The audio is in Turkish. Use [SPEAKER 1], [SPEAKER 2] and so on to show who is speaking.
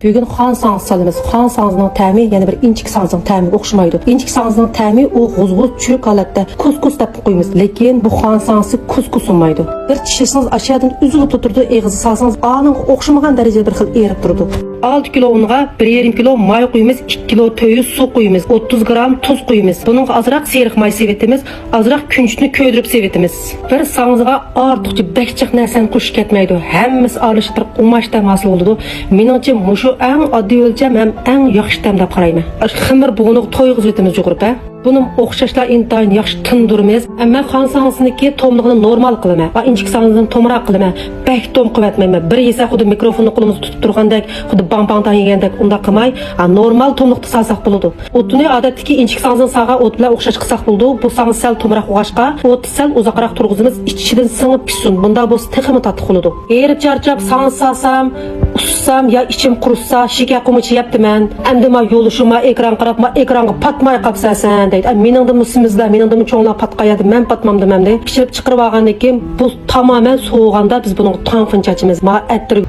[SPEAKER 1] Bugün xan sağız salımız. Xan sağızının təmi, yəni bir inçik sağızın təmi oxşumaydı. İnçik sağızının təmi oğuzğuz çürük halatda kuskus dep qoyumuz. Lekin bu xan sağızı kuskus olmaydı. Bir tişesiniz aşağıdan üzülüp tuturdu, eğizi salsanız anın oxşumagan derecede bir xil erip durdu. 6 kilo unga 1,5 kilo may qoyumuz, 2 kilo töyü su qoyumuz, 30 gram tuz qoyumuz. Bunun azraq seriq may sevetimiz, azraq künçünü köydürüp sevetimiz. Bir sağızıga artıqçı bəkçiq nəsən qoşup ketməydi. Həmimiz aralışdırıb umaşdan hasıl oldu. Meningçe muşu ən addi ölçəm həm ən yaxşı təm dep qarayman. Ximir buğunuq toyğuz etimiz yuqurub. Bunun oxşaşlar intayın yaxşı tındırmız. Amma xan sağızıniki tomluğunu normal qılıma. Va inçik sağızını tomraq qılıma. Bək tom qıvatmayma. Bir yesa xuddi mikrofonni qolumuzu tutub turgandek, xuddi bang-bangdan yegandek unda qılmay, normal tomluqda salsaq buludu. Otunu odatdagi inçik sağızın sağa ot bilan oxşaş qılsaq buludu. Bu sağız sal tomraq uğaşqa, ot sal uzaqraq turğuzumuz içidan sınıp pişsin. Bunda bu teximi tatlı buludu. Erib charchab sağız salsam, ussam ya içim qurutsa, şeker qumuchi yaptiman. Endi ma yo'lishima ekran qarab, ekranga patmay qapsasan deydi. Meningda musimizda, meningda cho'nglar patqayadi, men patmam demamda. Pishirib chiqarib olgandan keyin bu tamamen so'g'anda biz buni tanqin chachimiz. Ma attir